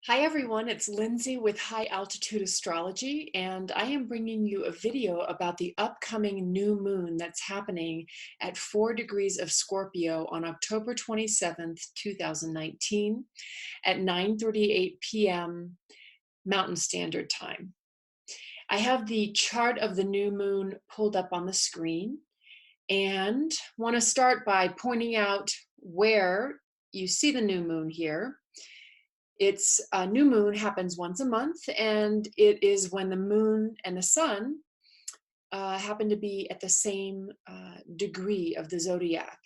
Hi everyone, it's Lindsay with High Altitude Astrology, and I am bringing you a video about the upcoming new moon that's happening at 4 degrees of Scorpio on October 27th, 2019 at 9:38 p.m. Mountain Standard Time. I have the chart of the new moon pulled up on the screen and want to start by pointing out where you see the new moon here. Its new moon happens once a month, and it is when the moon and the sun happen to be at the same degree of the zodiac.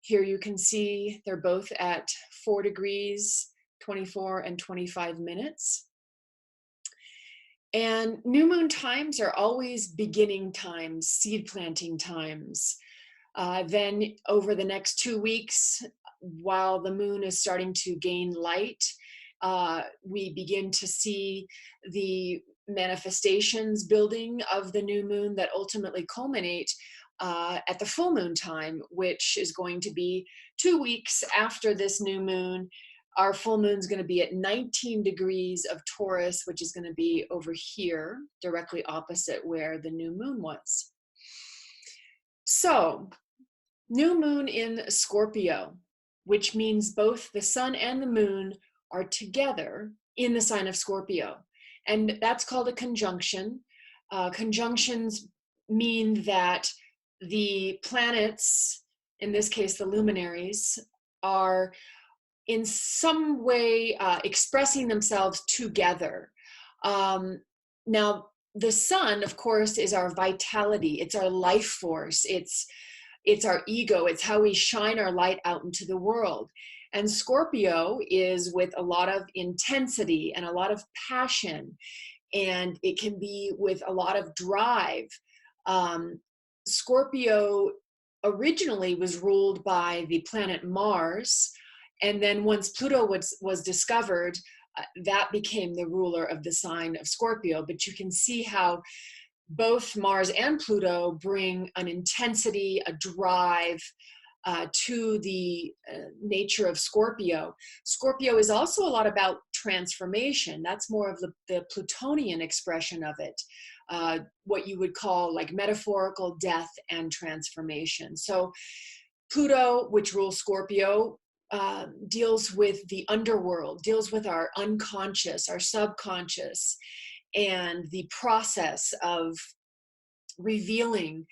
Here you can see they're both at 4 degrees, 24 and 25 minutes. And new moon times are always beginning times, seed planting times. Then over the next 2 weeks, while the moon is starting to gain light, we begin to see the manifestations building of the new moon that ultimately culminate at the full moon time, which is going to be 2 weeks after this new moon. Our full moon is going to be at 19 degrees of Taurus, which is going to be over here, directly opposite where the new moon was. So, new moon in Scorpio, which means both the sun and the moon are together in the sign of Scorpio. And that's called a conjunction. Conjunctions mean that the planets, in this case the luminaries, are in some way expressing themselves together. Now, the sun, of course, is our vitality. It's our life force. It's our ego. It's how we shine our light out into the world. And Scorpio is with a lot of intensity and a lot of passion, and it can be with a lot of drive. Scorpio originally was ruled by the planet Mars, and then once Pluto was discovered, that became the ruler of the sign of Scorpio. But you can see how both Mars and Pluto bring an intensity, a drive to the nature of Scorpio. Scorpio is also a lot about transformation. That's more of the Plutonian expression of it, what you would call like metaphorical death and transformation. So Pluto, which rules Scorpio, deals with the underworld, deals with our unconscious, our subconscious, and the process of revealing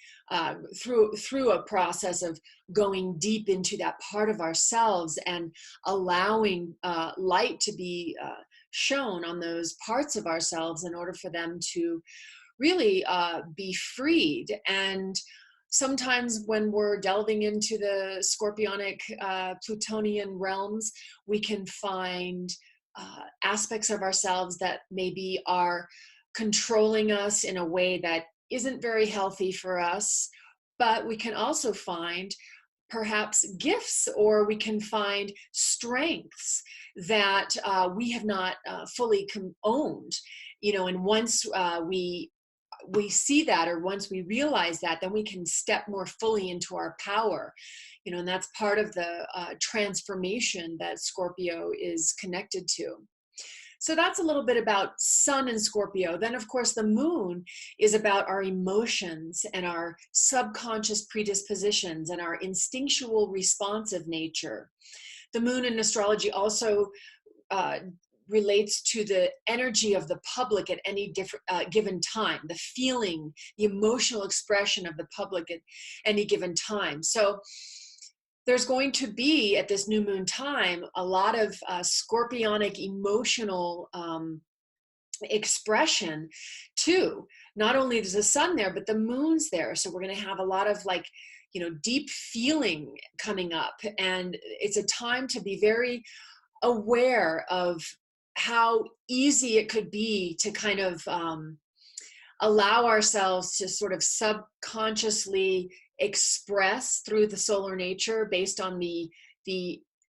through a process of going deep into that part of ourselves and allowing light to be shown on those parts of ourselves in order for them to really be freed. And sometimes when we're delving into the scorpionic Plutonian realms, we can find aspects of ourselves that maybe are controlling us in a way that isn't very healthy for us. But we can also find perhaps gifts, or we can find strengths that we have not fully owned, and once we see that, or once we realize that, then we can step more fully into our power, and that's part of the transformation that Scorpio is connected to. So that's a little bit about sun and Scorpio. Then, of course, the moon is about our emotions and our subconscious predispositions and our instinctual responsive nature. The moon in astrology also relates to the energy of the public at any different given time, the feeling, the emotional expression of the public at any given time. So there's going to be, at this new moon time, a lot of scorpionic emotional expression too. Not only is the sun there, but the moon's there. So we're going to have a lot of deep feeling coming up. And it's a time to be very aware of how easy it could be to kind of allow ourselves to sort of subconsciously express through the solar nature based on the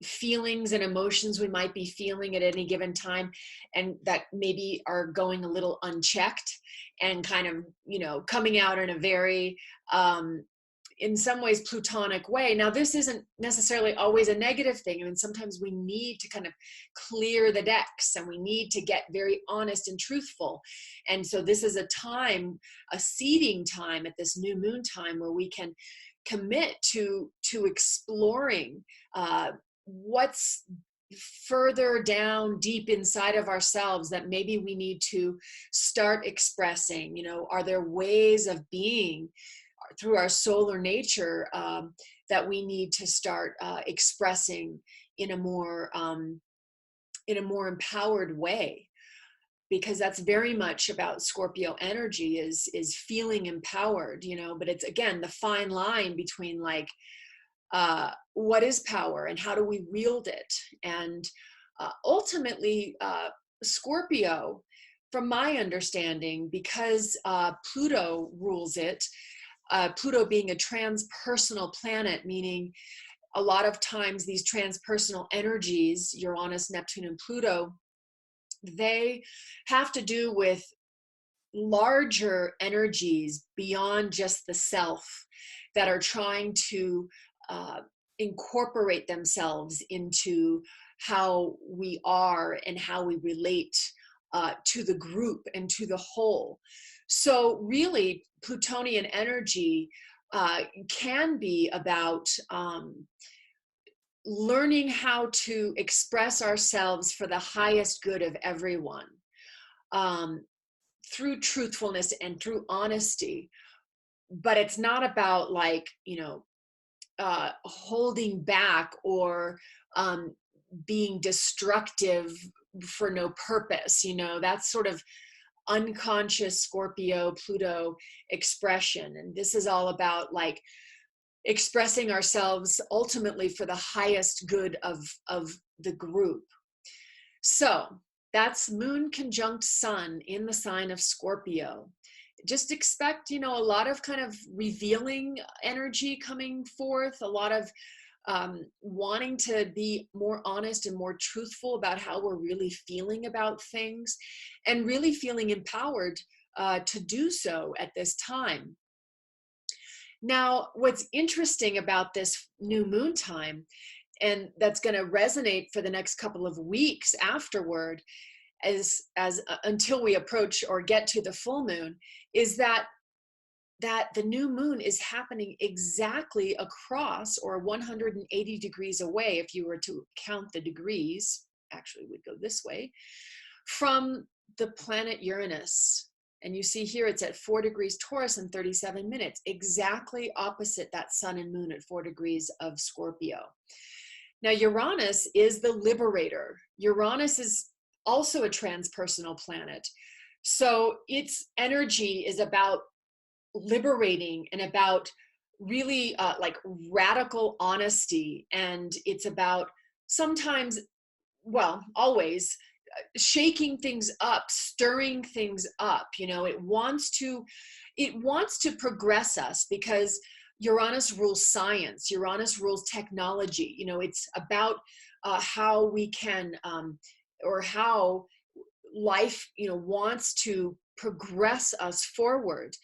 feelings and emotions we might be feeling at any given time, and that maybe are going a little unchecked and kind of coming out in a very in some ways plutonic way. Now, this isn't necessarily always a negative thing. I mean, sometimes we need to kind of clear the decks, and we need to get very honest and truthful. And so this is a time, a seeding time at this new moon time, where we can commit to exploring what's further down deep inside of ourselves that maybe we need to start expressing. You know, are there ways of being through our solar nature that we need to start expressing in a more empowered way? Because that's very much about Scorpio energy, is feeling empowered, you know. But it's, again, the fine line between like what is power and how do we wield it. And ultimately Scorpio, from my understanding, because Pluto rules it, Pluto being a transpersonal planet, meaning a lot of times these transpersonal energies, Uranus, Neptune, and Pluto, they have to do with larger energies beyond just the self, that are trying to incorporate themselves into how we are and how we relate to the group and to the whole. So really, Plutonian energy can be about learning how to express ourselves for the highest good of everyone, through truthfulness and through honesty. But it's not about, like, you know, holding back or being destructive for no purpose. You know, that's sort of unconscious Scorpio Pluto expression. And this is all about like expressing ourselves ultimately for the highest good of the group. So that's moon conjunct sun in the sign of Scorpio. Just expect, you know, a lot of kind of revealing energy coming forth, a lot of wanting to be more honest and more truthful about how we're really feeling about things, and really feeling empowered to do so at this time. Now, what's interesting about this new moon time, and that's going to resonate for the next couple of weeks afterward, as until we approach or get to the full moon, is that the new moon is happening exactly across, or 180 degrees away, if you were to count the degrees, actually would go this way, from the planet Uranus. And you see here it's at 4 degrees Taurus and 37 minutes, exactly opposite that sun and moon at 4 degrees of Scorpio. Now, Uranus is the liberator. Uranus is also a transpersonal planet. So its energy is about liberating and about really like radical honesty. And it's about sometimes, well, always shaking things up, stirring things up. You know, it wants to progress us, because Uranus rules science, Uranus rules technology. You know, it's about how we can or how life, you know, wants to progress us forward.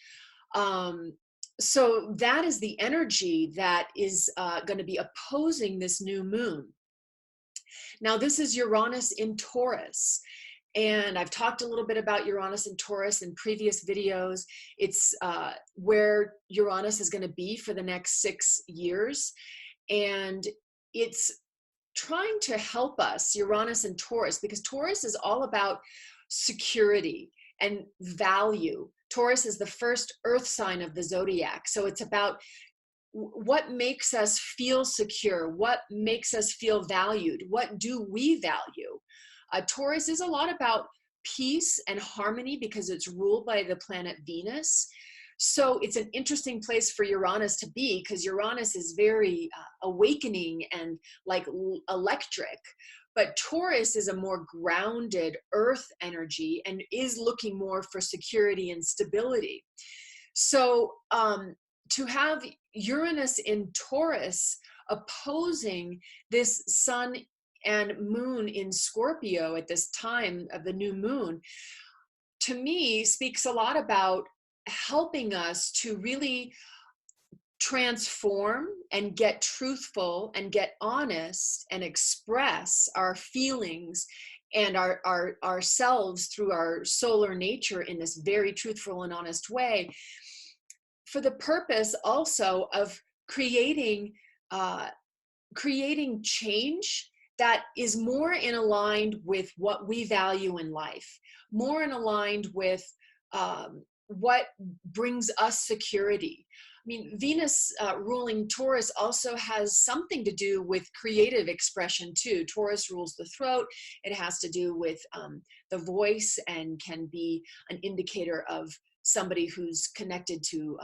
So that is the energy that is going to be opposing this new moon. Now, this is Uranus in Taurus, and I've talked a little bit about Uranus in Taurus in previous videos. It's where Uranus is going to be for the next 6 years, and it's trying to help us, Uranus and Taurus, because Taurus is all about security and value. Taurus is the first earth sign of the zodiac. So it's about what makes us feel secure, what makes us feel valued, what do we value? Taurus is a lot about peace and harmony, because it's ruled by the planet Venus. So it's an interesting place for Uranus to be, because Uranus is very awakening and like electric. But Taurus is a more grounded earth energy and is looking more for security and stability. So to have Uranus in Taurus opposing this sun and moon in Scorpio at this time of the new moon, to me speaks a lot about helping us to really transform and get truthful and get honest and express our feelings and ourselves through our solar nature in this very truthful and honest way, for the purpose also of creating creating change that is more in aligned with what we value in life, more in aligned with what brings us security. I mean, Venus ruling Taurus also has something to do with creative expression too. Taurus rules the throat. It has to do with the voice and can be an indicator of somebody who's connected to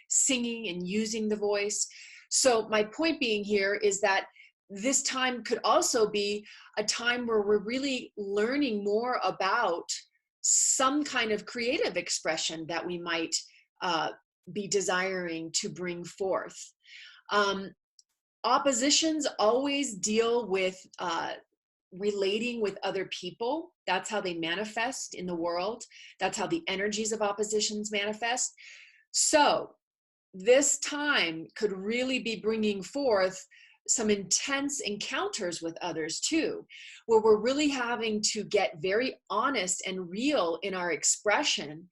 singing and using the voice. So my point being here is that this time could also be a time where we're really learning more about some kind of creative expression that we might be desiring to bring forth. Oppositions always deal with relating with other people. That's how they manifest in the world. That's how the energies of oppositions manifest. So this time could really be bringing forth some intense encounters with others too, where we're really having to get very honest and real in our expression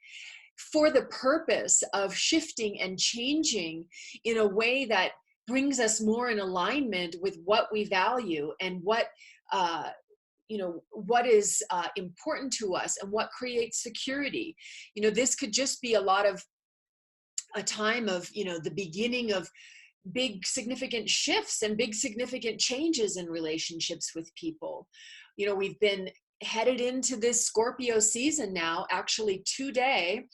for the purpose of shifting and changing in a way that brings us more in alignment with what we value and what what is important to us and what creates security. This could just be a time of the beginning of big significant shifts and big significant changes in relationships with people. We've been headed into this Scorpio season now. Actually today,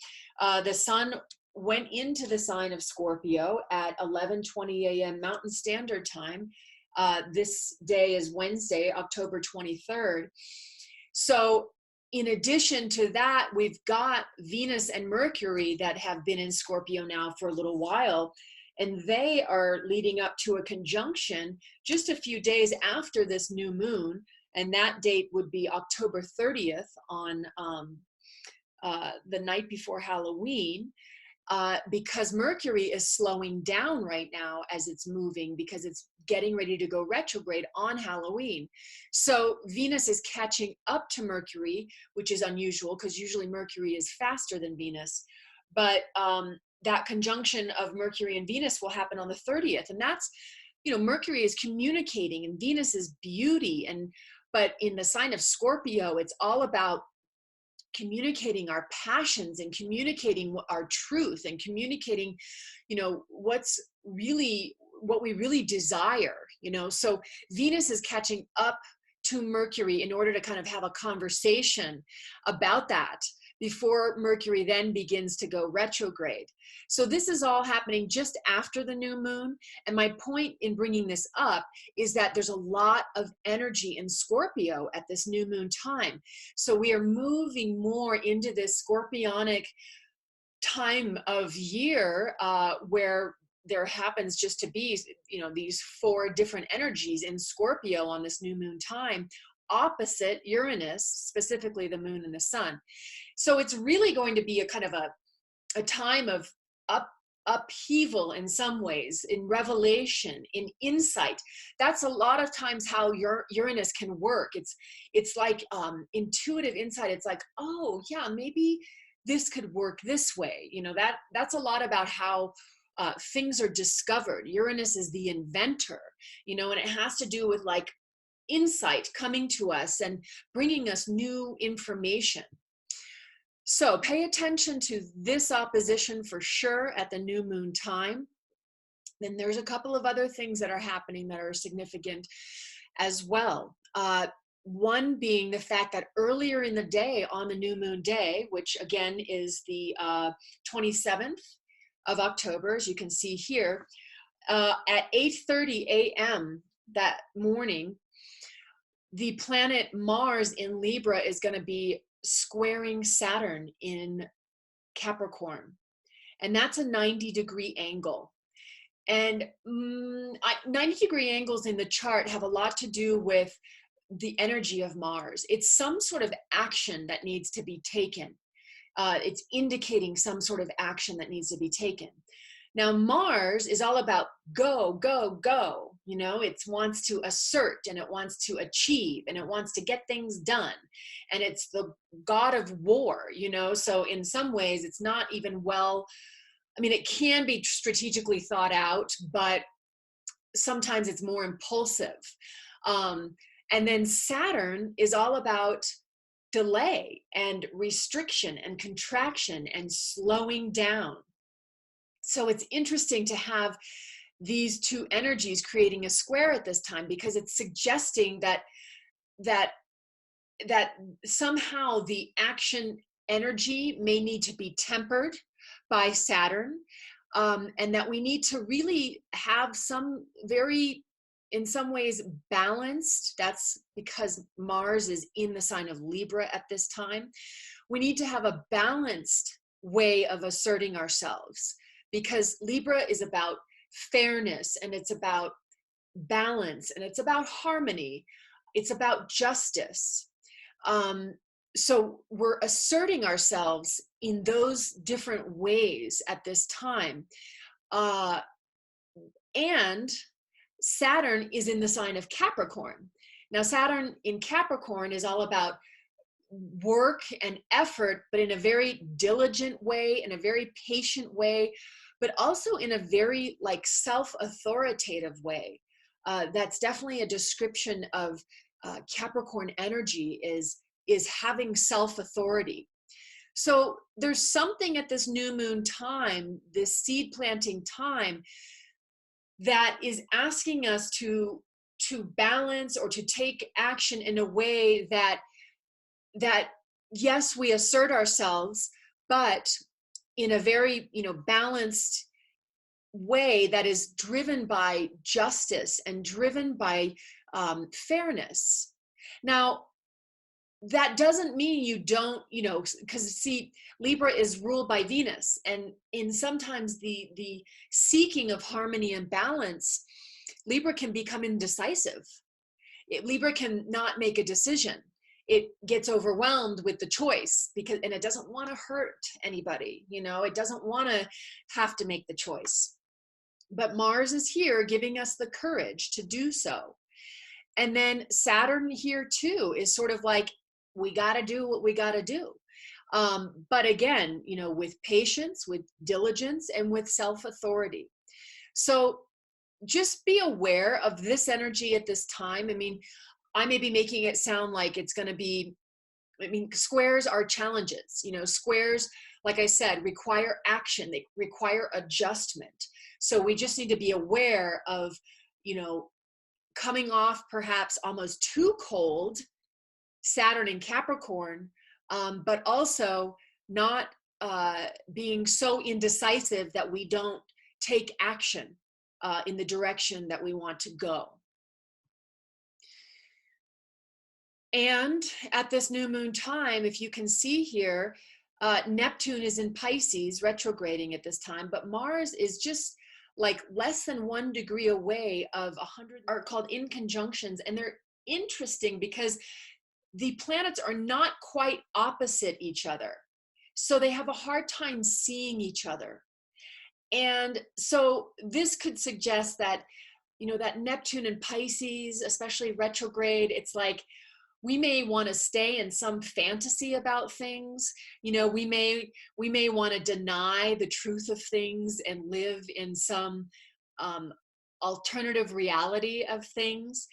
the sun went into the sign of Scorpio at 11:20 a.m. Mountain Standard Time. This day is Wednesday, October 23rd. So in addition to that, we've got Venus and Mercury that have been in Scorpio now for a little while, and they are leading up to a conjunction just a few days after this new moon, and that date would be October 30th on the night before Halloween, because Mercury is slowing down right now as it's moving, because it's getting ready to go retrograde on Halloween. So Venus is catching up to Mercury, which is unusual because usually Mercury is faster than Venus. But that conjunction of Mercury and Venus will happen on the 30th. And that's, Mercury is communicating and Venus is beauty. But in the sign of Scorpio, it's all about communicating our passions and communicating our truth and communicating, what we really desire, So Venus is catching up to Mercury in order to kind of have a conversation about that before Mercury then begins to go retrograde. So this is all happening just after the new moon. And my point in bringing this up is that there's a lot of energy in Scorpio at this new moon time. So we are moving more into this scorpionic time of year where there happens just to be, these 4 different energies in Scorpio on this new moon time, opposite Uranus, specifically the moon and the sun. So it's really going to be a kind of a time of upheaval in some ways, in revelation, in insight. That's a lot of times how Uranus can work. It's like intuitive insight. It's like, oh yeah, maybe this could work this way. That's a lot about how things are discovered. Uranus is the inventor, and it has to do with like insight coming to us and bringing us new information. So pay attention to this opposition for sure at the new moon time. Then there's a couple of other things that are happening that are significant as well. One being the fact that earlier in the day, on the new moon day, which again is the 27th of October, as you can see here, at 8:30 a.m. that morning, the planet Mars in Libra is going to be squaring Saturn in Capricorn. And that's a 90-degree angle. And 90-degree angles in the chart have a lot to do with the energy of Mars. It's some sort of action that needs to be taken. It's indicating some sort of action that needs to be taken. Now, Mars is all about go, go, go. It wants to assert and it wants to achieve and it wants to get things done. And it's the god of war, So in some ways, it's not even it can be strategically thought out, but sometimes it's more impulsive. And then Saturn is all about delay and restriction and contraction and slowing down. So it's interesting to have these two energies creating a square at this time, because it's suggesting that somehow the action energy may need to be tempered by Saturn, and that we need to really have some very, in some ways, balanced. That's because Mars is in the sign of Libra at this time. We need to have a balanced way of asserting ourselves, because Libra is about fairness, and it's about balance, and it's about harmony. It's about justice. So we're asserting ourselves in those different ways at this time. And Saturn is in the sign of Capricorn. Now, Saturn in Capricorn is all about work and effort, but in a very diligent way, in a very patient way, but also in a very self-authoritative way. That's definitely a description of Capricorn energy, is having self-authority. So there's something at this new moon time, this seed planting time, that is asking us to balance or to take action in a way that yes, we assert ourselves, but in a very balanced way that is driven by justice and driven by fairness. Now, that doesn't mean you don't, because see, Libra is ruled by Venus, and in sometimes the seeking of harmony and balance, Libra can become indecisive. Libra can not make a decision. It gets overwhelmed with the choice and it doesn't want to hurt anybody. It doesn't want to have to make the choice. But Mars is here giving us the courage to do so. And then Saturn here too is sort of like, we got to do what we got to do. But again, with patience, with diligence, and with self-authority. So just be aware of this energy at this time. I may be making it sound like it's going to be, squares are challenges. Squares, like I said, require action. They require adjustment. So we just need to be aware of, coming off perhaps almost too cold Saturn in Capricorn, but also not being so indecisive that we don't take action in the direction that we want to go. And at this new moon time, if you can see here, Neptune is in Pisces retrograding at this time, but Mars is just like less than 1 degree away of 100, are called inconjunctions. And they're interesting because the planets are not quite opposite each other. So they have a hard time seeing each other. And so this could suggest that, that Neptune in Pisces, especially retrograde, it's like, we may want to stay in some fantasy about things. We may want to deny the truth of things and live in some alternative reality of things.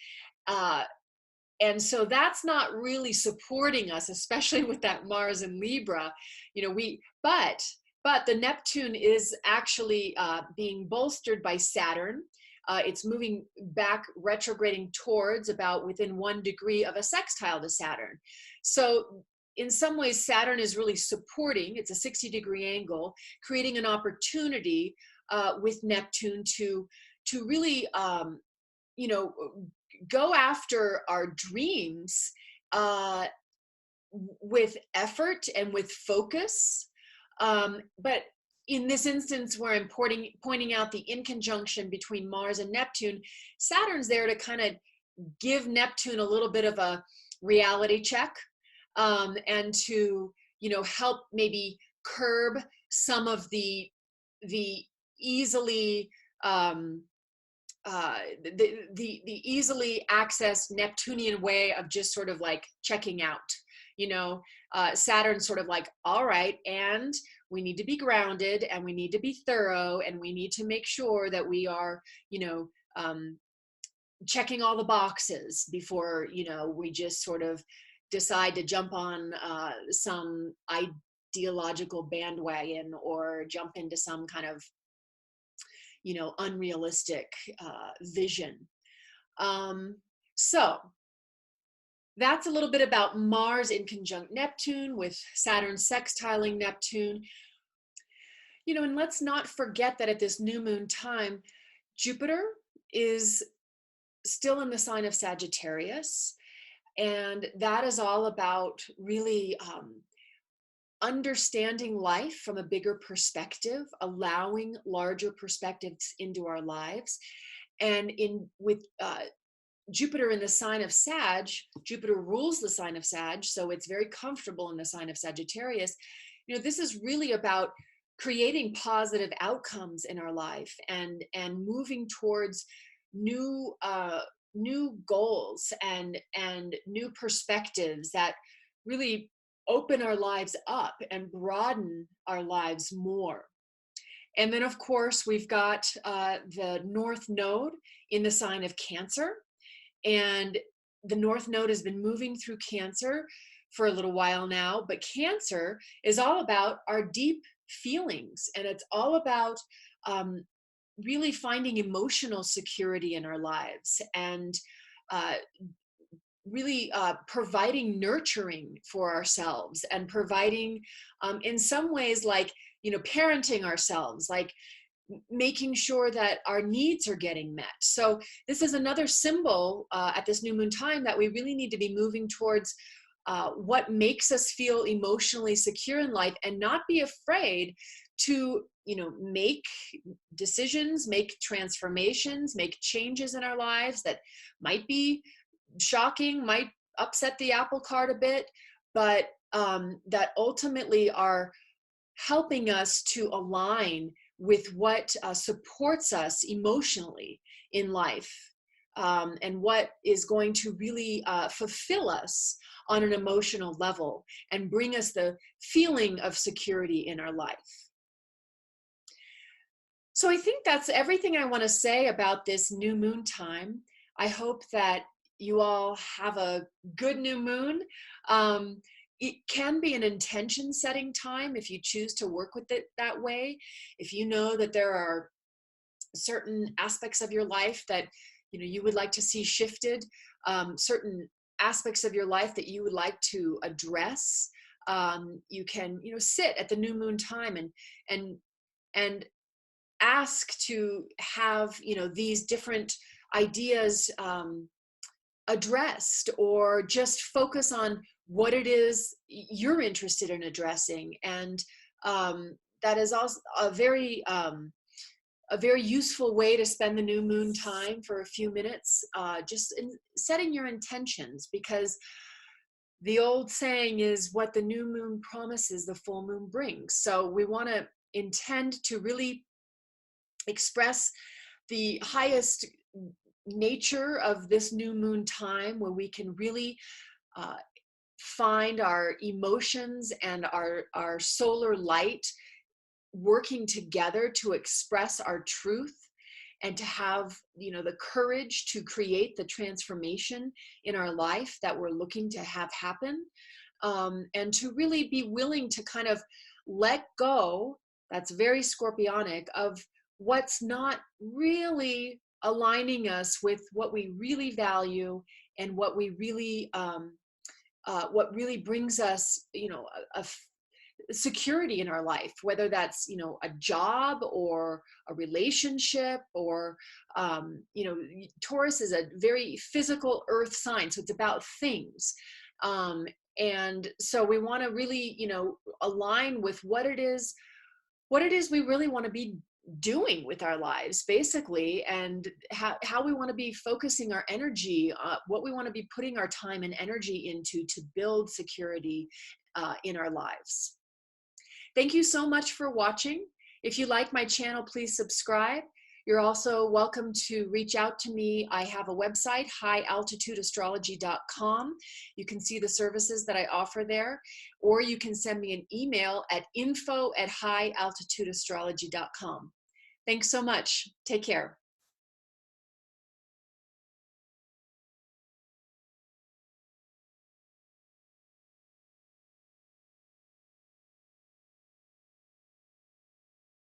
And so that's not really supporting us, especially with that Mars and Libra. But the Neptune is actually being bolstered by Saturn. It's moving back, retrograding towards about within 1 degree of a sextile to Saturn. So in some ways, Saturn is really supporting, it's a 60-degree angle, creating an opportunity with Neptune to really, go after our dreams with effort and with focus. But in this instance where I'm pointing out the inconjunction between Mars and Neptune, Saturn's there to kind of give Neptune a little bit of a reality check, and to, help maybe curb some of the easily um, the easily accessed Neptunian way of just sort of like checking out. You know, Saturn sort of like, all right, and we need to be grounded, and we need to be thorough, and we need to make sure that we are, you know, checking all the boxes before, you know, we just sort of decide to jump on some ideological bandwagon or jump into some kind of, you know, unrealistic vision. So that's a little bit about Mars in conjunct Neptune, with Saturn sextiling Neptune. You know, and let's not forget that at this new moon time, Jupiter is still in the sign of Sagittarius. And that is all about really understanding life from a bigger perspective, allowing larger perspectives into our lives. And in with Jupiter in the sign of Sag, Jupiter rules the sign of Sag, so it's very comfortable in the sign of Sagittarius. You know, this is really about creating positive outcomes in our life and moving towards new new goals and new perspectives that really open our lives up and broaden our lives more. And then, of course, we've got the North Node in the sign of Cancer. And the North Node has been moving through Cancer for a little while now. But Cancer is all about our deep feelings. And it's all about really finding emotional security in our lives and uh, really providing nurturing for ourselves and providing in some ways, like, you know, parenting ourselves, like making sure that our needs are getting met. So this is another symbol at this new moon time that we really need to be moving towards what makes us feel emotionally secure in life, and not be afraid to, you know, make decisions, make transformations, make changes in our lives that might be shocking, might upset the apple cart a bit, but that ultimately are helping us to align with what supports us emotionally in life, and what is going to really fulfill us on an emotional level and bring us the feeling of security in our life. So I think that's everything I want to say about this new moon time. I hope that you all have a good new moon. It can be an intention setting time if you choose to work with it that way. If you know that there are certain aspects of your life that, you know, you would like to see shifted, certain aspects of your life that you would like to address, you can, you know, sit at the new moon time and ask to have, you know, these different ideas addressed, or just focus on what it is you're interested in addressing. And that is also a very useful way to spend the new moon time for a few minutes, just in setting your intentions, because the old saying is, what the new moon promises, the full moon brings. So we want to intend to really express the highest nature of this new moon time, where we can really find our emotions and our solar light working together to express our truth, and to have, you know, the courage to create the transformation in our life that we're looking to have happen, and to really be willing to kind of let go, that's very scorpionic, of what's not really aligning us with what we really value and what we really what really brings us, you know, a security in our life, whether that's, you know, a job or a relationship, or you know, Taurus is a very physical earth sign, so it's about things, and so we want to really, you know, align with what it is we really want to be doing with our lives, basically, and how we want to be focusing our energy, what we want to be putting our time and energy into to build security in our lives. Thank you so much for watching, If you like my channel, please subscribe. You're also welcome to reach out to me. I have a website, highaltitudeastrology.com. You can see the services that I offer there, or you can send me an email at info@highaltitudeastrology.com. Thanks so much. Take care.